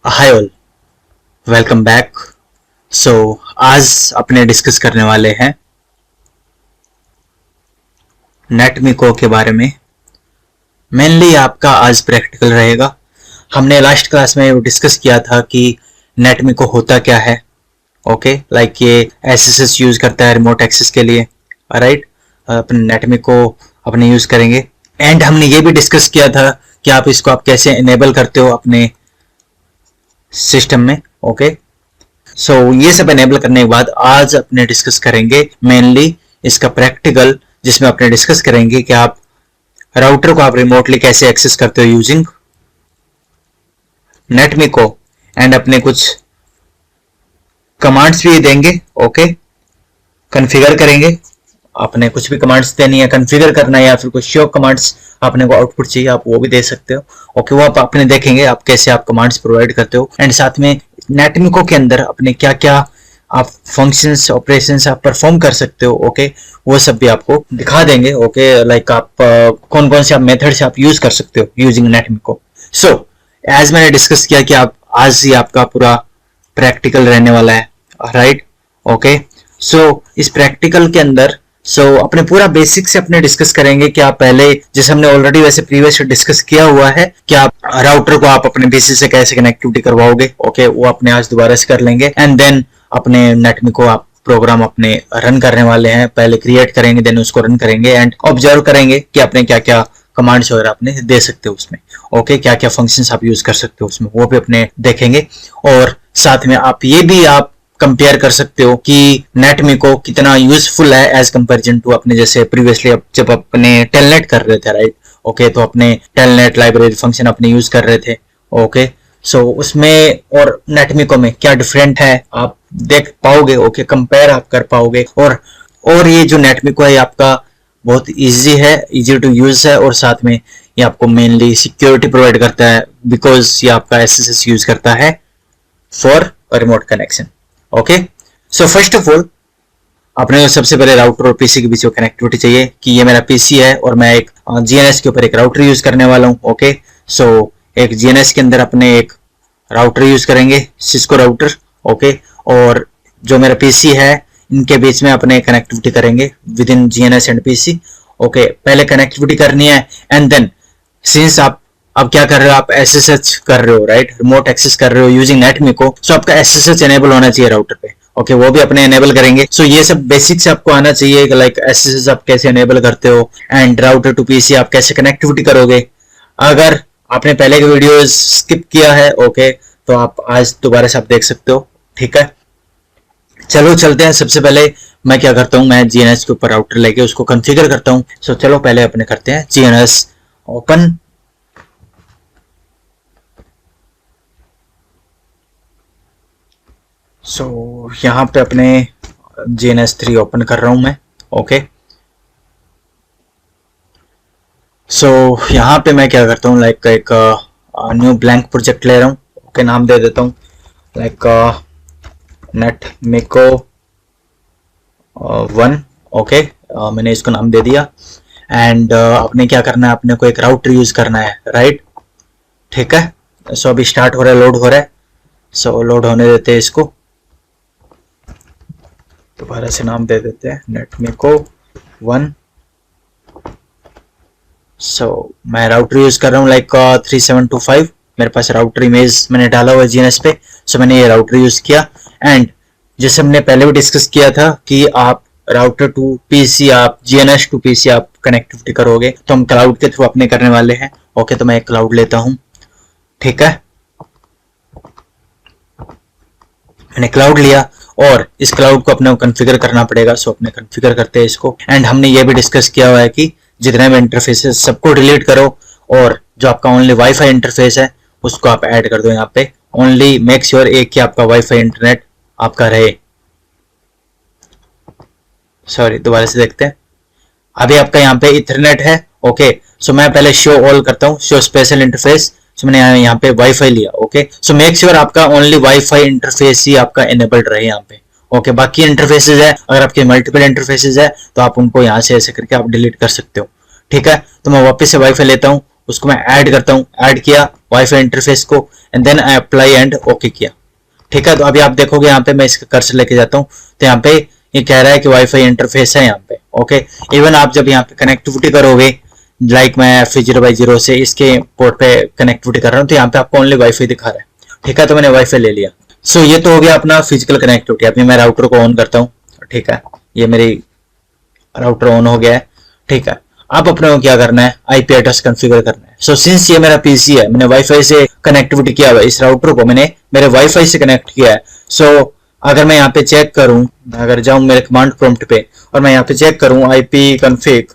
हाय all, welcome back. So आज अपने discuss करने वाले हैं नेटमिको के बारे में। मेनली आपका आज प्रैक्टिकल रहेगा। हमने लास्ट क्लास में डिस्कस किया था कि नेटमिको होता क्या है। ओके, लाइक ये एसएसएस यूज करता है रिमोट एक्सेस के लिए, राइट। अपने नेटमिको अपने यूज करेंगे। एंड हमने ये भी डिस्कस किया था कि आप कैसे इनेबल करते हो अपने सिस्टम में। ओके, सो ये सब एनेबल करने के बाद आज अपने डिस्कस करेंगे मेनली इसका प्रैक्टिकल, जिसमें अपने डिस्कस करेंगे कि आप राउटर को आप रिमोटली कैसे एक्सेस करते हो यूजिंग नेटमिको। एंड अपने कुछ कमांड्स भी देंगे। ओके, कॉन्फ़िगर करेंगे। आपने कुछ भी कमांड्स देनी है, कॉन्फ़िगर करना है, या फिर कुछ शो कमांड्स आपने को आउटपुट चाहिए, आप वो भी दे सकते हो। ओके, वो आप अपने देखेंगे आप कैसे आप कमांड्स प्रोवाइड करते हो। एंड साथ में नेटमिको के अंदर अपने क्या क्या आप फंक्शंस ऑपरेशंस आप परफॉर्म कर सकते हो। ओके, वो सब भी आपको दिखा देंगे। ओके, लाइक आप कौन कौन से आप मेथड से आप यूज कर सकते हो यूजिंग नेटमिको। सो एज मैंने डिस्कस किया कि आप आज ही आपका पूरा प्रैक्टिकल रहने वाला है, राइट। ओके, सो इस प्रैक्टिकल के अंदर अपने पूरा बेसिक से अपने डिस्कस करेंगे कि आप पहले, जैसे हमने ऑलरेडी वैसे प्रीवियस डिस्कस किया हुआ है, कि आप राउटर को आप अपने पीसी से कैसे कनेक्टिविटी करवाओगे। ओके, वो अपने आज दोबारा से कर लेंगे। एंड देन अपने नेटमिको आप प्रोग्राम अपने रन करने वाले हैं, पहले क्रिएट करेंगे, देन उसको रन करेंगे एंड ऑब्जर्व करेंगे कि आपने क्या क्या कमांड्स वगैरह आपने दे सकते हो उसमें। ओके, क्या क्या फंक्शंस आप यूज कर सकते हो उसमें, वो भी अपने देखेंगे। और साथ में आप ये भी आप कंपेयर कर सकते हो कि नेटमिको कितना यूजफुल है एज कंपेरिजन टू अपने जैसे प्रीवियसली जब अपने टेलनेट कर रहे थे, राइट। ओके, तो अपने टेलनेट लाइब्रेरी फंक्शन अपने यूज कर रहे थे। ओके, सो उसमें और नेटमिको में क्या डिफरेंट है आप देख पाओगे। ओके, कंपेयर आप कर पाओगे। और ये जो नेटमिको है आपका बहुत इजी है, इजी टू यूज है, और साथ में ये आपको मेनली सिक्योरिटी प्रोवाइड करता है, बिकॉज ये आपका एसएसएस यूज करता है for remote connection. Okay, so first of all अपने सबसे पहले राउटर और पीसी के बीच में कनेक्टिविटी चाहिए कि ये मेरा पीसी है और मैं एक जीएनएस के ऊपर एक राउटर यूज करने वाला हूँ। ओके, सो एक जीएनएस के अंदर अपने एक राउटर यूज करेंगे, सिस्को राउटर। ओके, और जो मेरा पीसी है इनके बीच में अपने कनेक्टिविटी करेंगे with in GNS and PC. Okay, पहले कनेक्टिविटी करनी है एंड देन सिंस आप अब क्या कर रहे हो, आप एसएसएच कर रहे हो, राइट, रिमोट एक्सेस कर रहे हो यूजिंग नेटमिको। सो आपका एसएसएच एनेबल होना चाहिए राउटर पे। ओके, वो भी अपने एनेबल करेंगे। सो ये सब बेसिक से आपको आना चाहिए, लाइक एसएसएच आप कैसे एनेबल करते हो एंड राउटर टू पीसी आप कैसे कनेक्टिविटी करोगे। अगर आपने पहले के वीडियोस स्किप किया है, ओके, तो आप आज दोबारा से आप देख सकते हो। ठीक है, चलो चलते हैं। सबसे पहले मैं क्या करता हूँ, मैं जीएनएस के ऊपर राउटर लेके उसको कॉन्फ़िगर करता हूँ। सो चलो पहले अपने करते हैं जीएनएस ओपन। सो यहाँ पे अपने GNS3 ओपन कर रहा हूं मैं। ओके, सो यहाँ पे मैं क्या करता हूँ, लाइक एक न्यू ब्लैंक प्रोजेक्ट ले रहा हूँ। ओके, नाम दे देता हूँ लाइक नेटमिको 1। ओके, मैंने इसको नाम दे दिया। एंड आपने क्या करना है, अपने को एक राउटर यूज करना है, राइट। ठीक है, सो अभी स्टार्ट हो रहा है, लोड हो रहा है। सो लोड होने देते हैं इसको, दोबारा से नाम दे देते हैं नेटमिको 1। सो मैं राउटर यूज कर रहा हूँ लाइक 3725। मेरे पास राउटर इमेज मैंने डाला हुआ है जीएनएस पे। सो मैंने ये राउटर यूज किया। एंड जैसे हमने पहले भी डिस्कस किया था कि आप राउटर टू पीसी आप जीएनएस टू पीसी आप कनेक्टिविटी करोगे, तो हम क्लाउड के थ्रू अपने करने वाले हैं। ओके, तो मैं एक क्लाउड लेता हूँ। ठीक है, मैंने क्लाउड लिया और इस क्लाउड को अपने कॉन्फ़िगर करना पड़ेगा। सो अपने कॉन्फ़िगर करते हैं इसको। एंड हमने ये भी डिस्कस किया हुआ है कि जितने भी इंटरफेस है सबको डिलीट करो, और जो आपका ओनली वाईफाई इंटरफेस है उसको आप ऐड कर दो यहाँ पे। ओनली मेक श्योर एक कि आपका वाईफाई इंटरनेट आपका रहे। सॉरी, दोबारा से देखते हैं। अभी आपका यहाँ पे इथरनेट है। ओके, सो मैं पहले शो ऑल करता हूँ, शो स्पेशल इंटरफेस। सो मैंने यहाँ पे वाईफाई लिया। ओके, सो मेक श्योर आपका ओनली वाईफाई इंटरफेस ही आपका एनेबल्ड रहे यहाँ पे। ओके, बाकी इंटरफेसेस है, अगर आपके मल्टीपल इंटरफेसेस है तो आप उनको यहाँ से ऐसे करके आप डिलीट कर सकते हो। ठीक है, तो मैं वापस से वाईफाई लेता हूँ उसको मैं ऐड करता हूँ, ऐड किया वाईफाई इंटरफेस को and then I apply and okay किया। ठीक है, तो अभी आप देखोगे यहाँ पे मैं इसका कर्सर लेके जाता हूँ तो यहाँ पे ये कह रहा है कि वाईफाई इंटरफेस है यहाँ पे। ओके, इवन आप जब यहाँ पे कनेक्टिविटी करोगे, लाइक मैं F0/0 से इसके पोर्ट पे कनेक्टिविटी कर रहा हूँ तो यहाँ पे आपको ओनली वाईफाई दिखा रहा है। ठीक है, तो मैंने वाईफाई ले लिया। सो ये तो हो गया अपना फिजिकल कनेक्टिविटी। अभी मैं राउटर को ऑन करता हूँ। ठीक है, ये मेरी राउटर ऑन हो गया है। ठीक है, अब अपने को क्या करना है, आईपी एड्रेस कॉन्फ़िगर करना है। सो सिंस ये मेरा पीसी है, मैंने वाईफाई से कनेक्टिविटी किया हुआ है, इस राउटर को मैंने मेरे वाईफाई से कनेक्ट किया है। सो अगर मैं यहाँ पे चेक करूं, अगर जाऊं मेरे कमांड प्रॉम्प्ट पे और मैं यहाँ पे चेक करूं आईपी कॉन्फ़िग,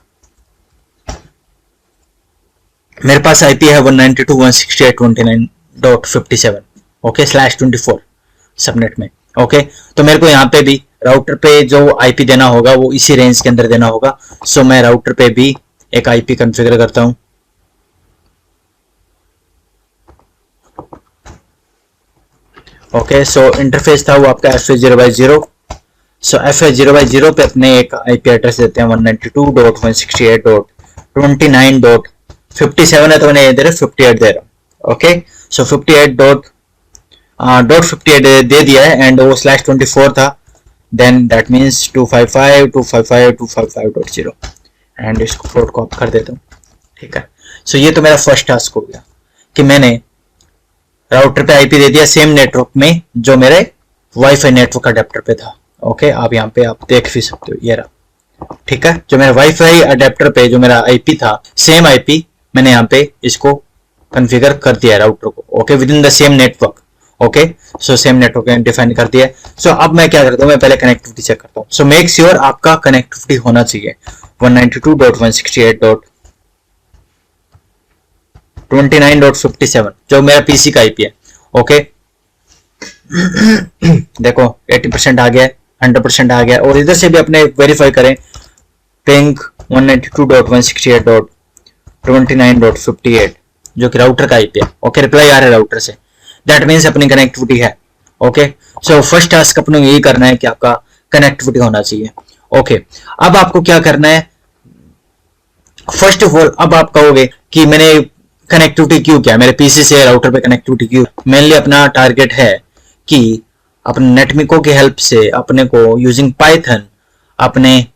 मेरे पास आईपी है 192.168.29.57 ओके /24 सबनेट में। ओके, तो मेरे को यहाँ पे भी राउटर पे जो आईपी देना होगा वो इसी रेंज के अंदर देना होगा। सो मैं राउटर पे भी एक आईपी कॉन्फ़िगर करता हूँ। ओके, सो इंटरफेस था वो आपका F0/0। सो F0/0 पे अपने एक आईपी एड्रेस देते हैं 192.168.29.57 है, तो मैंने इधर 58 दे रहा हूँ। ओके, सो 58.58 दे दिया है एंड वो /24 था, देन दैट मीन्स 255.255.255.0 एंड इसको पोर्ट को ऑफ कर देता हूँ। ठीक है, सो ये तो मेरा फर्स्ट टास्क हो गया कि मैंने राउटर पे आईपी दे दिया सेम नेटवर्क में जो मेरे वाईफाई नेटवर्क अडेप्टर पे था। ओके, आप यहाँ पे आप देख भी सकते हो, ये रहा। ठीक है, जो मेरा वाईफाई अडेप्टर पे जो मेरा आईपी था, सेम आईपी मैंने यहाँ पे इसको कॉन्फ़िगर कर दिया है राउटर को। Okay, with in the same network. Okay, so same network define कर दिया है। सो अब मैं क्या करता हूँ, मैं पहले कनेक्टिविटी चेक करता हूँ। सो मेक श्योर आपका कनेक्टिविटी होना चाहिए 192.168.29.57 जो मेरा पीसी का आईपी है। ओके, देखो 80% आ गया है, 100% आ गया, और इधर से भी अपने वेरीफाई करें पिंग 192.168.29.58 जो कि राउटर का आईपी है। ओके, रिप्लाई आ रहा है राउटर से, दैट मीन्स अपनी कनेक्टिविटी है। ओके, सो फर्स्ट टास्क अपने यही करना है कि आपका कनेक्टिविटी होना चाहिए। ओके, अब आपको क्या करना है, फर्स्ट ऑफ ऑल अब आप कहोगे कि मैंने कनेक्टिविटी क्यों किया, मेरे पीसी से राउटर पे कनेक्टिविटी क्यों। मेनली अपना टारगेट है कि अपने नेटमिको की हेल्प से अपने को यूजिंग पाइथन अपने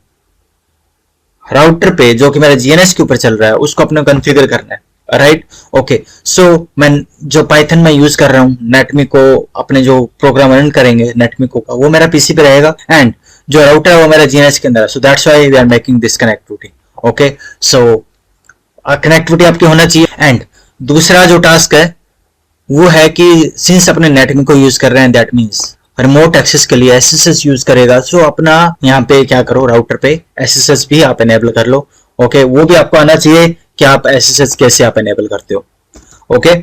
राउटर पे जो कि मेरा जीएनएस के ऊपर चल रहा है उसको अपने कॉन्फ़िगर करना है। राइट, ओके, सो मैं जो पाइथन में यूज कर रहा हूँ नेटमिको, अपने जो प्रोग्राम रन करेंगे नेटमिको का वो मेरा पीसी पे रहेगा एंड जो राउटर है वो मेरा जीएनएस के अंदर है। So that's why we are making this connectivity. Okay, so connectivity आपकी होना चाहिए। एंड दूसरा जो टास्क है वो है कि सिंस अपने नेटमिको यूज कर रहे हैं, दैट मीन्स रिमोट एक्सेस के लिए एसएसएस यूज करेगा। सो अपना यहाँ पे क्या करो, राउटर पे एसएसएस भी आप एनेबल कर लो। ओके, वो भी आपको आना चाहिए कि आप एसएसएस कैसे आप एनेबल करते हो। ओके,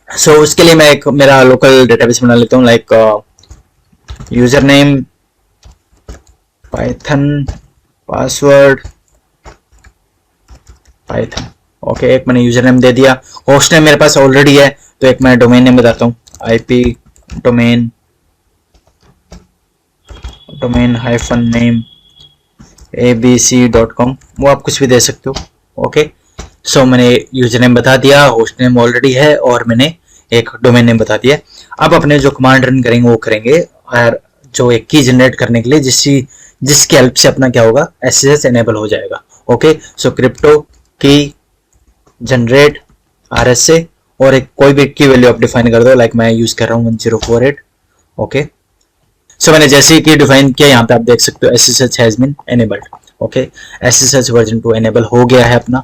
सो उसके लिए मैं एक मेरा लोकल डेटाबेस बना लेता हूँ, like user name Python password Python. Okay, एक मैंने यूजर नेम दे दिया, होस्ट नेम मेरे पास ऑलरेडी है तो एक मैं डोमेन नेम बताता हूँ, आईपी डोमेन -name abc.com, वो आप कुछ भी दे सकते हो। ओके, सो मैंने यूजर नेम बता दिया, होस्ट नेम ऑलरेडी है और मैंने एक डोमेन नेम बता दिया। अब अपने जो कमांड रन करेंगे वो करेंगे और जो एक की जनरेट करने के लिए जिसकी हेल्प से अपना क्या होगा, एसएसएस एनेबल हो जाएगा। ओके, सो क्रिप्टो की जनरेट आरएसए और एक कोई भी की वैल्यू आप डिफाइन कर दो, लाइक मैं यूज कर रहा हूँ 1048। ओके, सो मैंने जैसे ही की डिफाइन किया, यहाँ पे आप देख सकते हो SSH has been enabled. Okay, SSH version 2 enable हो गया है अपना।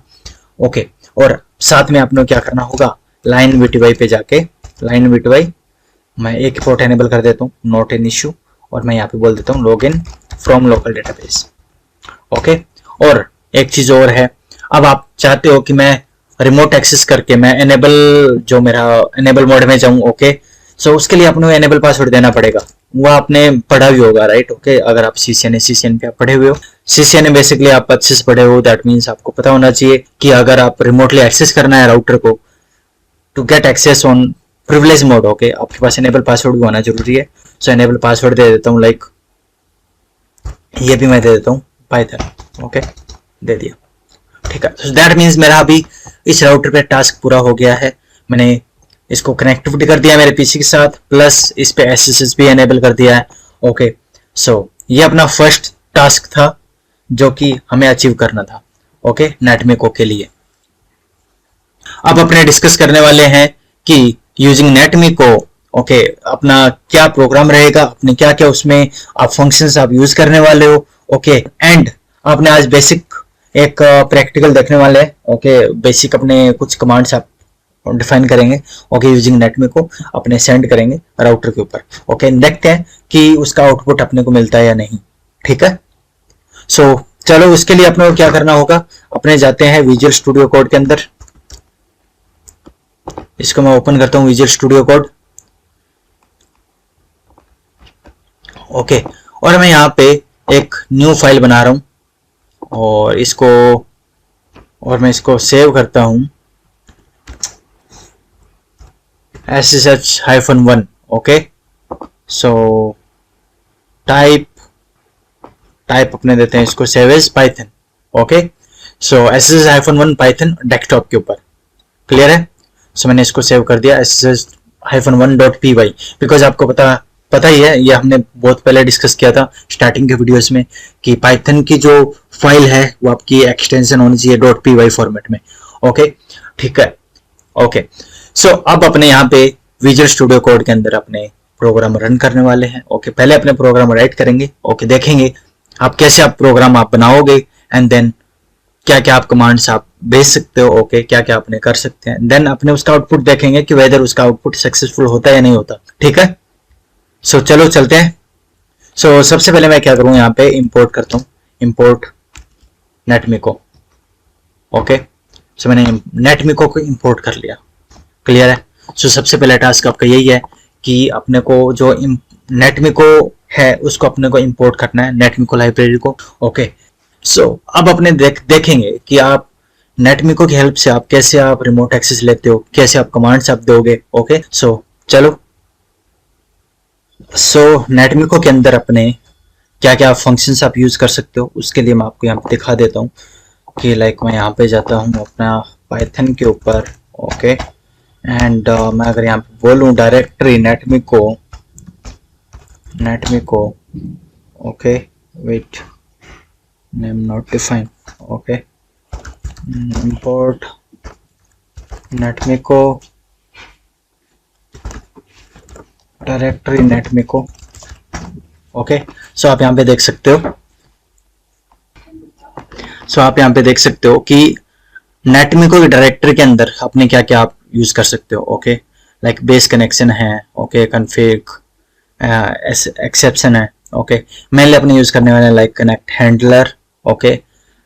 ओके, और साथ में आपने क्या करना होगा, लाइन वीटीवाई पे जाके लाइन वीटीवाई मैं एक पोर्ट एनेबल कर देता हूँ, नॉट एन इश्यू, और मैं यहाँ पे बोल देता हूँ log in from local database. Okay, और एक चीज और है, अब आप चाहते हो कि मैं रिमोट एक्सेस करके मैं एनेबल मोड में जाऊं। ओके, सो उसके लिए आपको एनेबल पासवर्ड देना पड़ेगा, वो आपने पढ़ा भी होगा। राइट, ओके, अगर आप सीसीएन पे आप पढ़े हुए हो, सीसीएन बेसिकली आप अच्छे से पढ़े हो, दैट मीन्स आपको पता होना चाहिए कि अगर आप रिमोटली एक्सेस करना है राउटर को to get access on privilege mode, okay, आपके पास एनेबल पासवर्ड भी होना जरूरी है। सो एनेबल पासवर्ड दे देता हूँ, लाइक ये भी मैं दे देता हूँ पाइथन। ओके, दे दिया। ठीक है। so दैट मीन्स मेरा अभी इस राउटर पे टास्क पूरा हो गया है। मैंने इसको कनेक्टिविटी कर दिया मेरे पीसी के साथ, प्लस इस पे एसएसएस भी एनेबल कर दिया है। ओके, सो ये अपना फर्स्ट टास्क था जो कि हमें अचीव करना था। ओके, नेटमिको के लिए। अब अपने डिस्कस करने वाले हैं कि यूजिंग नेटमिको ओके अपना क्या प्रोग्राम रहेगा, अपने क्या क्या उसमें आप फंक्शंस आप यूज करने वाले हो। ओके, एंड आपने आज बेसिक एक प्रैक्टिकल देखने वाले हैं। ओके, बेसिक अपने कुछ कमांड्स आप डिफाइन करेंगे। ओके, यूजिंग नेटमिको अपने सेंड करेंगे राउटर के ऊपर। ओके, देखते हैं कि उसका आउटपुट अपने को मिलता है या नहीं। ठीक है, सो चलो उसके लिए अपने को क्या करना होगा, अपने जाते हैं विजुअल स्टूडियो कोड के अंदर। इसको मैं ओपन करता हूं विजुअल स्टूडियो कोड। ओके, और मैं यहाँ पे एक न्यू फाइल बना रहा हूं और मैं इसको सेव करता हूं SSH-1। ओके, सो टाइप अपने देते हैं इसको सेव एज पाइथन। ओके, सो SSH-1 पाइथन डेस्कटॉप के ऊपर। क्लियर है? सो मैंने इसको सेव कर दिया SSH-1.py, बिकॉज आपको पता ही है, ये हमने बहुत पहले डिस्कस किया था स्टार्टिंग के वीडियोस में कि पाइथन की जो फाइल है वो आपकी एक्सटेंशन होनी चाहिए .py फॉर्मेट में। ओके, ठीक है। ओके, सो अब अपने यहाँ पे विजुअल स्टूडियो कोड के अंदर अपने प्रोग्राम रन करने वाले हैं। ओके, पहले अपने प्रोग्राम राइट करेंगे। ओके, देखेंगे आप कैसे आप प्रोग्राम आप बनाओगे, एंड देन क्या क्या आप कमांड्स आप भेज सकते हो। ओके, क्या क्या अपने कर सकते हैं, देन अपने उसका आउटपुट देखेंगे कि वेदर उसका आउटपुट सक्सेसफुल होता है या नहीं होता। ठीक है, सो चलो चलते हैं। सो सबसे पहले मैं क्या करूं, यहाँ पे इंपोर्ट करता हूं, इंपोर्ट नेटमिको। ओके, सो मैंने नेटमिको को इंपोर्ट कर लिया। क्लियर है? सो सबसे पहला टास्क आपका यही है कि अपने को जो नेटमिको है उसको अपने को इंपोर्ट करना है, नेटमिको लाइब्रेरी को। ओके, सो अब अपने देखेंगे कि आप नेटमिको की हेल्प से आप कैसे आप रिमोट एक्सेस लेते हो, कैसे आप कमांड्स आप दोगे। ओके, सो चलो। सो नेटमिको के अंदर अपने क्या क्या फंक्शंस आप यूज कर सकते हो उसके लिए मैं आपको यहाँ पे दिखा देता हूँ कि लाइक मैं यहाँ पे जाता हूँ अपना पाइथन के ऊपर। ओके, एंड मैं अगर यहाँ पे बोलूँ directory Netmiko. Okay, wait, name not define. Okay, import Netmiko directory Netmiko. Okay, so आप यहाँ पे देख सकते हो कि नेटमिको की डायरेक्टरी के अंदर अपने क्या क्या आप यूज कर सकते हो। ओके, लाइक बेस कनेक्शन है। ओके, कॉन्फ़िग, एक्सेप्शन है। ओके, मेनली अपने यूज करने वाले लाइक कनेक्ट हैंडलर। ओके,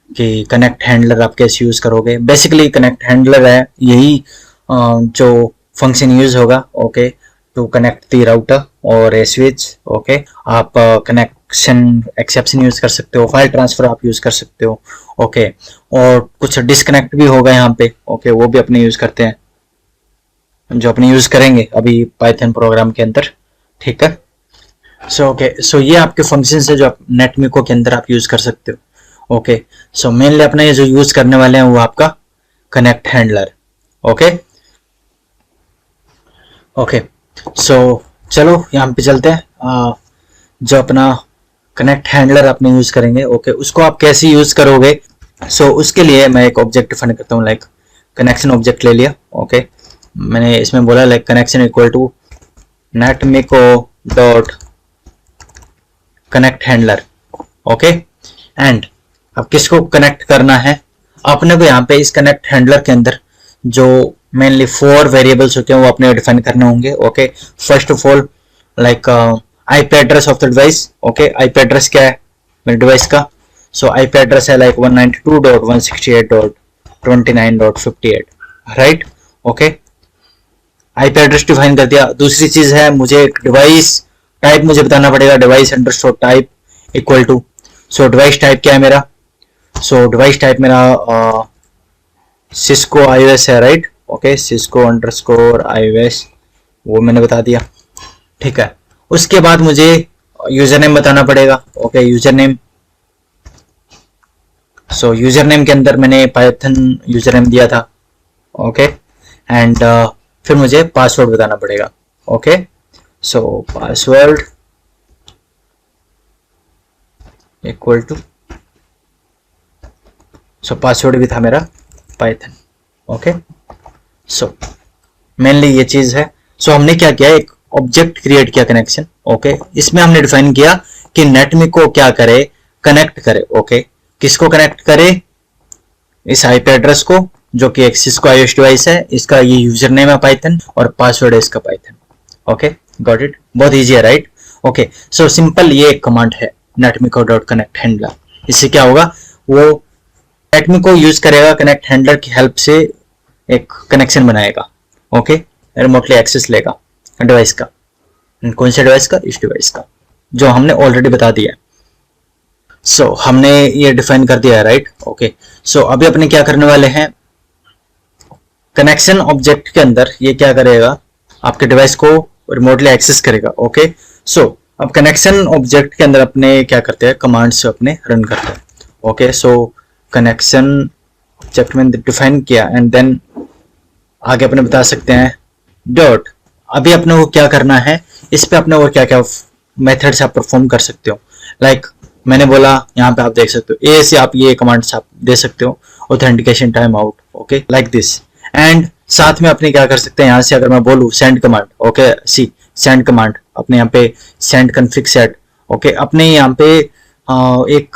कि कनेक्ट हैंडलर आप कैसे यूज करोगे। बेसिकली कनेक्ट हैंडलर है यही जो फंक्शन यूज होगा। Okay, to connect the router और ए स्विच। ओके, आप कनेक्शन एक्सेप्शन यूज कर सकते हो, फाइल ट्रांसफर आप यूज कर सकते हो। ओके, और कुछ डिस्कनेक्ट भी होगा यहाँ पे। ओके, वो भी अपने यूज करते हैं, जो अपने यूज करेंगे अभी पाइथन प्रोग्राम के अंदर। ठीक है, सो ये आपके फंक्शंस है जो आप नेटमिको के अंदर आप यूज कर सकते हो। ओके, सो मेनली अपने ये जो यूज करने वाले हैं वो आपका कनेक्ट हैंडलर। ओके, सो चलो यहाँ पे चलते हैं। जो अपना कनेक्ट हैंडलर अपने यूज करेंगे। ओके, उसको आप कैसे यूज करोगे। सो उसके लिए मैं एक ऑब्जेक्ट डिफाइन करता हूँ, लाइक कनेक्शन ऑब्जेक्ट ले लिया। ओके, मैंने इसमें बोला like connection equal to Netmiko dot connect handler. Okay, and अब किसको कनेक्ट करना है अपने को यहाँ पे इस कनेक्ट हैंडलर के अंदर जो मेनली 4 वेरिएबल्स होते हैं वो अपने डिफाइन करने होंगे। Okay, first of all like IP address of the device. Okay, IP address क्या है मेरे डिवाइस का। सो आईपी एड्रेस है like 192.168.29.58, right. Okay, IP address define कर दिया। दूसरी चीज है मुझे डिवाइस टाइप मुझे बताना पड़ेगा, device underscore type equal to. So device type क्या है मेरा। सो डिवाइस टाइप मेरा सिस्को iOS है, right. Okay, Cisco underscore iOS वो मैंने बता दिया। ठीक है, उसके बाद मुझे यूजर नेम बताना पड़ेगा। Okay, user name. सो यूजर नेम के अंदर मैंने पाइथन यूजर नेम दिया था, ओके, एंड फिर मुझे पासवर्ड बताना पड़ेगा, okay. So password equal to, so password भी था मेरा पाइथन, ओके। सो मेनली ये चीज है। सो हमने क्या किया, एक ऑब्जेक्ट क्रिएट किया कनेक्शन, ओके। इसमें हमने डिफाइन किया कि नेटमी को क्या करे, कनेक्ट करे, ओके। किसको कनेक्ट करे, इस आईपी एड्रेस को जो कि एक सिस्को आईओएस डिवाइस है, इसका ये यूजर नेम है पाइथन और पासवर्ड है इसका पाइथन, ओके। गॉट इट, बहुत इजी है, राइट, ओके। सो सिंपल ये एक कमांड है नेटमिको डॉट कनेक्ट हैंडलर। इससे क्या होगा, वो नेटमिको यूज करेगा कनेक्ट हैंडलर की हेल्प से एक कनेक्शन बनाएगा, ओके। रिमोटली एक्सेस लेगा डिवाइस का, कौन से डिवाइस का, इस डिवाइस का, जो हमने ऑलरेडी बता दिया है। सो हमने ये डिफाइन कर दिया है, राइट, ओके। सो अभी अपने क्या करने वाले हैं, कनेक्शन ऑब्जेक्ट के अंदर ये क्या करेगा, आपके डिवाइस को रिमोटली एक्सेस करेगा, ओके। सो अब कनेक्शन ऑब्जेक्ट के अंदर अपने क्या करते हैं, कमांड्स अपने रन करते हैं, ओके। सो कनेक्शन ऑब्जेक्ट में डिफाइन किया एंड देन आगे अपने बता सकते हैं डॉट। अभी अपने को क्या करना है, इस पे अपने और क्या क्या मेथड्स आप परफॉर्म कर सकते हो, लाइक मैंने बोला यहाँ पे आप देख सकते हो, ए से आप ये कमांड्स आप दे सकते हो, authentication time out, okay, like this. And साथ में अपने क्या कर सकते हैं, यहाँ से अगर मैं बोलूँ सेंड कमांड, ओके, सी सेंड कमांड, अपने यहाँ पे सेंड कन्फिग सेट, ओके। अपने यहाँ पे एक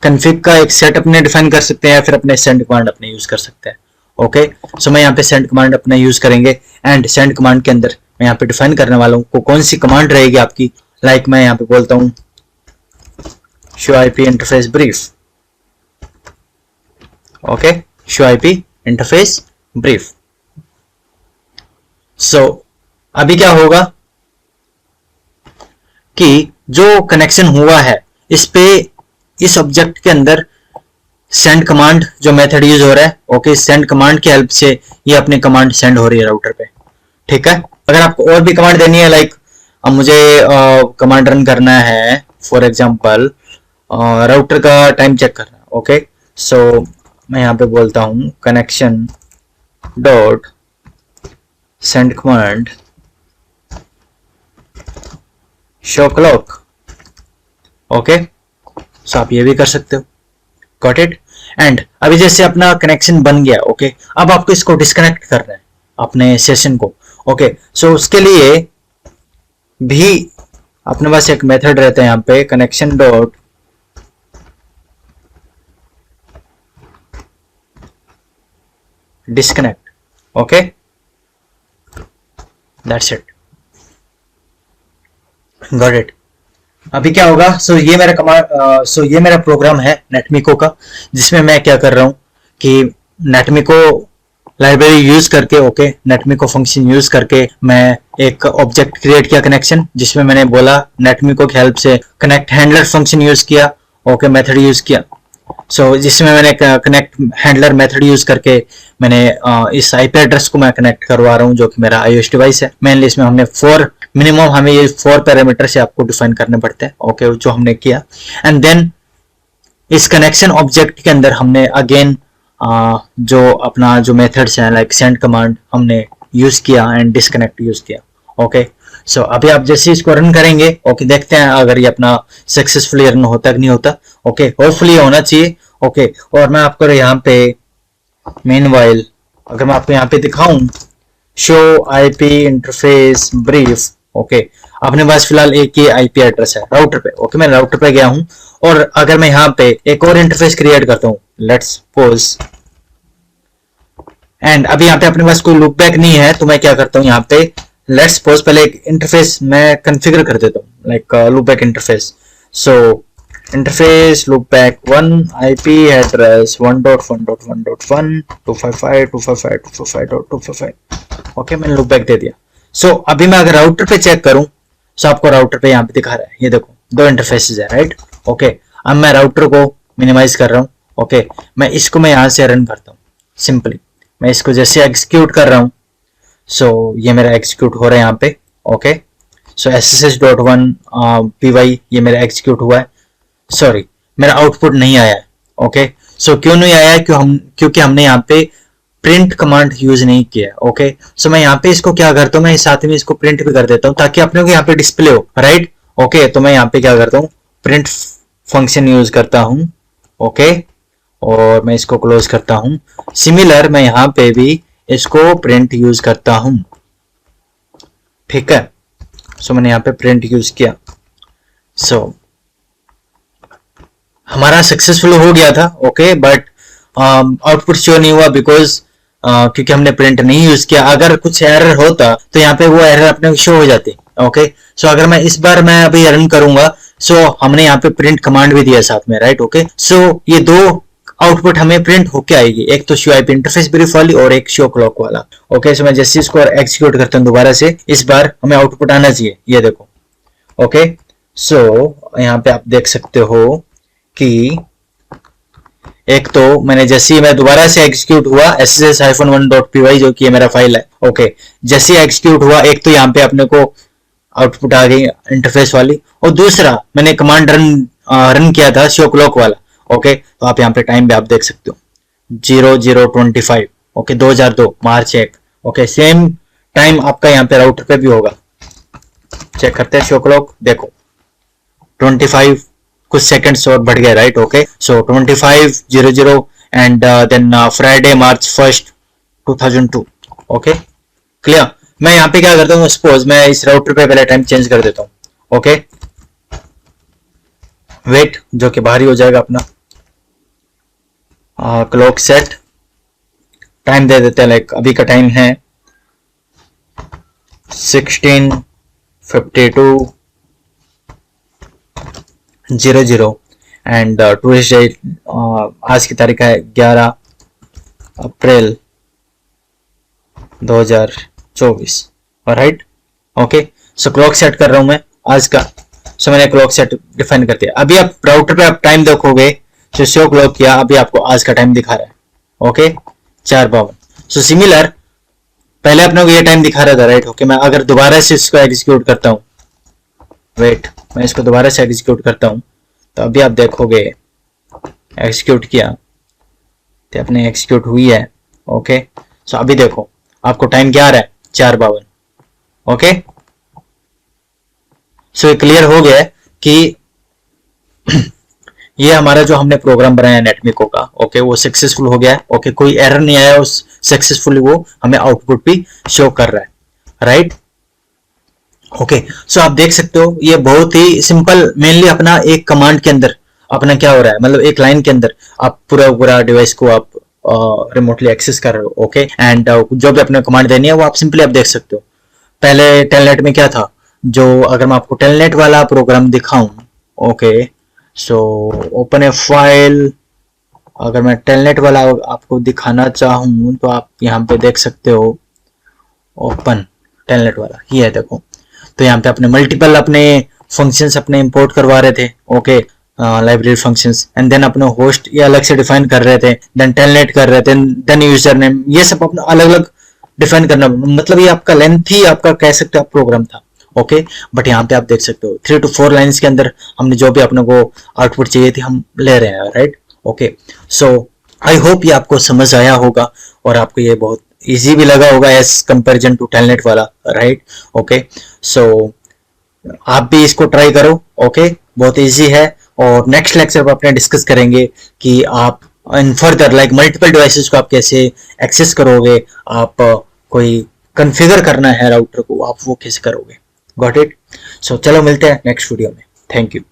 कन्फिग का एक सेट अपने डिफाइन कर सकते हैं, या फिर अपने सेंड कमांड अपने यूज कर सकते हैं, ओके। सो मैं यहाँ पे सेंड कमांड अपने यूज करेंगे एंड सेंड कमांड के अंदर मैं यहाँ पे डिफाइन करने वाला हूँ कौन सी कमांड रहेगी आपकी, लाइक मैं यहाँ पे बोलता हूँ show IP interface brief, okay, show IP interface brief। so अभी क्या होगा कि जो कनेक्शन हुआ है इस पे, इस ऑब्जेक्ट के अंदर सेंड कमांड जो मेथड यूज हो रहा है, ओके, सेंड कमांड की हेल्प से ये अपनी कमांड सेंड हो रही है राउटर पे, ठीक है। अगर आपको और भी कमांड देनी है, लाइक अब मुझे कमांड रन करना है, फॉर एग्जांपल राउटर का टाइम चेक करना, ओके। सो मैं यहाँ पे बोलता हूँ connection dot send command show clock, okay. So आप ये भी कर सकते हो, गॉट इट। एंड अभी जैसे अपना कनेक्शन बन गया, ओके, अब आपको इसको डिस्कनेक्ट करना है अपने सेशन को, ओके। सो उसके लिए भी अपने पास एक मेथड रहता है यहाँ पे, connection dot disconnect, okay, that's it, got it. अभी क्या होगा, सो ये मेरा कमांड, सो ये मेरा प्रोग्राम है नेटमिको का, जिसमें मैं क्या कर रहा हूं कि नेटमिको लाइब्रेरी यूज करके, ओके, नेटमिको फंक्शन यूज करके मैं एक ऑब्जेक्ट क्रिएट किया कनेक्शन, जिसमें मैंने बोला नेटमिको की हेल्प से कनेक्ट हैंडलर फंक्शन यूज किया, ओके, मेथड यूज किया। सो जिसमें मैंने कनेक्ट हैंडलर मेथड यूज करके मैंने इस आईपी एड्रेस को मैं कनेक्ट करवा रहा हूँ, जो कि मेरा आईओएस डिवाइस है। मेनली इसमें हमने मिनिमम हमें ये 4 पैरामीटर से आपको डिफाइन करने पड़ते हैं, ओके, जो हमने किया। एंड देन इस कनेक्शन ऑब्जेक्ट के अंदर हमने अगेन जो अपना जो मेथड्स हैं, लाइक सेंड कमांड हमने यूज किया एंड डिस्कनेक्ट यूज किया, ओके। सो अभी आप जैसे इसको रन करेंगे, ओके, देखते हैं अगर ये अपना सक्सेसफुली रन होता कि नहीं होता, ओके, होपफुली होना चाहिए, ओके। और मैं आपको यहाँ पे मीनवाइल अगर मैं आपको यहाँ पे दिखाऊं show IP interface brief, okay, अपने पास फिलहाल एक ही आईपी एड्रेस है राउटर पे, ओके, मैं राउटर पे गया हूं और अगर मैं यहाँ पे एक और इंटरफेस क्रिएट करता हूँ, लेट्स सपोज, एंड अभी यहाँ पे अपने पास कोई लूप बैक नहीं है, तो मैं क्या करता हूँ यहाँ पे लेट्स सपोज पहले एक इंटरफेस मैं कॉन्फ़िगर कर देता हूँ, like loop back interface. So interface loop back 1 IP address 1.1.1.1 255.255.255.255, okay, मैंने लूप बैक दे दिया। सो अभी मैं अगर राउटर पे चेक करूं, सो आपको राउटर पे यहाँ पे दिखा रहा है, ये देखो 2 इंटरफेसेस है, राइट, ओके। अब मैं राउटर को मिनिमाइज कर रहा हूँ, ओके, मैं इसको मैं यहाँ से रन करता हूँ सिंपली, मैं इसको जैसे एग्जीक्यूट कर रहा हूँ, सो ये मेरा एग्जीक्यूट हो रहा है यहाँ पे, ओके। सो ssh.1 py ये मेरा एग्जीक्यूट हुआ है, सॉरी मेरा आउटपुट नहीं आया है, ओके। सो क्यों नहीं आया, क्योंकि हमने यहाँ पे प्रिंट कमांड यूज नहीं किया। ओके, सो मैं यहाँ पे इसको क्या करता हूँ, मैं साथ में इसको प्रिंट भी कर देता हूँ ताकि अपने को यहाँ पे डिस्प्ले हो, राइट। ओके, तो मैं यहाँ पे क्या करता हूँ, प्रिंट फंक्शन यूज करता हूँ। ओके, और मैं इसको क्लोज करता हूँ। सिमिलर मैं यहाँ पे भी इसको प्रिंट यूज करता हूँ, ठीक है। सो मैंने यहाँ पे प्रिंट यूज किया। सो हमारा सक्सेसफुल हो गया था। ओके, बट आउटपुट शो नहीं हुआ बिकॉज क्योंकि हमने प्रिंट नहीं यूज किया। अगर कुछ एरर होता तो यहाँ पे वो एरर अपने को शो हो जाती। ओके, सो अगर मैं इस बार मैं अभी रन करूंगा, सो हमने यहाँ पे प्रिंट कमांड भी दिया साथ में, राइट। ओके, सो ये दो आउटपुट हमें प्रिंट होके आएगी, एक तो शो आईपी इंटरफेस ब्रीफ वाली और एक शो क्लॉक वाला। ओके, सो मैं जैसे इसको एग्जीक्यूट करता हूँ दोबारा से, इस बार हमें आउटपुट आना चाहिए, ये देखो। ओके, सो यहाँ पे आप देख सकते हो कि एक तो मैंने जैसे ही मैं दोबारा से एग्जीक्यूट हुआ ssh-1.py जो कि मेरा फाइल है। ओके, जैसे ही एग्जीक्यूट हुआ, एक तो यहाँ पे अपने को आउटपुट आ गई इंटरफेस वाली, और दूसरा मैंने कमांड रन किया था शो क्लॉक वाला। ओके, तो आप यहाँ पे टाइम भी आप देख सकते हो 0025। ओके, 2002 मार्च 1। ओके, सेम टाइम आपका यहाँ पे राउटर पे भी होगा। चेक करते हैं शो क्लॉक, देखो 25 कुछ सेकंड्स और बढ़ गया, right. Okay, so 25:00 and then Friday March 1, 2002। Okay, clear. मैं यहाँ पे क्या करता हूँ, सपोज मैं इस राउटर पे पहले टाइम चेंज कर देता हूँ। ओके, वेट जो कि बाहर ही हो जाएगा अपना, क्लॉक सेट, टाइम दे देते हैं, लाइक अभी का टाइम है 16:52:00 एंड टूरिस्ट डे आज की तारीख है 11 अप्रैल 2024, राइट। ओके, सो क्लॉक सेट कर रहा हूं मैं आज का। सो मैंने क्लॉक सेट डिफाइन कर दिया। अभी आप राउटर पे आप टाइम देखोगे, तो शो क्लॉक किया, अभी आपको आज का टाइम दिखा रहा है। ओके, 4:52। सो सिमिलर पहले अपने को ये टाइम दिखा रहा था, राइट। ओके, मैं अगर दोबारा से इसको एग्जीक्यूट करता हूँ, वेट मैं इसको दोबारा से एग्जीक्यूट करता हूँ, तो अभी आप देखोगे एग्जीक्यूट किया तो अपने एग्जीक्यूट हुई है। ओके, सो अभी देखो आपको टाइम क्या आ रहा है, 4:52। ओके, सो ये क्लियर हो गया है कि ये हमारा जो हमने प्रोग्राम बनाया नेटमिको का, ओके, वो सक्सेसफुल हो गया है। ओके, कोई एरर नहीं आया, उस सक्सेसफुली वो हमें आउटपुट भी शो कर रहा है, राइट। ओके, सो आप देख सकते हो ये बहुत ही सिंपल, मेनली अपना एक कमांड के अंदर अपना क्या हो रहा है, मतलब एक लाइन के अंदर आप पूरा डिवाइस को आप रिमोटली एक्सेस कर रहे हो। ओके, एंड जो भी अपने कमांड देनी है वो आप सिंपली आप देख सकते हो। पहले टेलनेट में क्या था, जो अगर मैं आपको टेलनेट वाला प्रोग्राम दिखाऊं, ओके, सो ओपन ए फाइल, अगर मैं टेलनेट वाला आपको दिखाना चाहूं तो आप यहाँ पे देख सकते हो, ओपन टेलनेट वाला ही है, देखो। तो यहाँ पे अपने मल्टीपल अपने फंक्शंस अपने इंपोर्ट करवा रहे थे। Okay, library functions, and then अपने होस्ट ये अलग से डिफाइन कर रहे थे, देन टेलनेट कर रहे थे, देन यूजर नेम, ये सब अपना अलग अलग डिफाइन करना, मतलब ये आपका लेंथी आपका कह सकते हो आप प्रोग्राम था। ओके, बट यहाँ पे आप देख सकते हो 3 to 4 लाइन्स के अंदर हमने जो भी अपने को आउटपुट चाहिए थी हम ले रहे हैं, right. Okay, so I hope ये आपको समझ आया होगा और आपको ये बहुत इजी भी लगा होगा एज कंपेरिजन टू टेलनेट वाला, राइट। ओके, सो आप भी इसको ट्राई करो। ओके, बहुत इजी है, और नेक्स्ट लेक्चर पर अपने डिस्कस करेंगे कि आप in further like multiple devices को आप कैसे एक्सेस करोगे, आप कोई कॉन्फ़िगर करना है राउटर को, आप वो कैसे करोगे। Got it. सो चलो मिलते हैं नेक्स्ट वीडियो में। Thank you.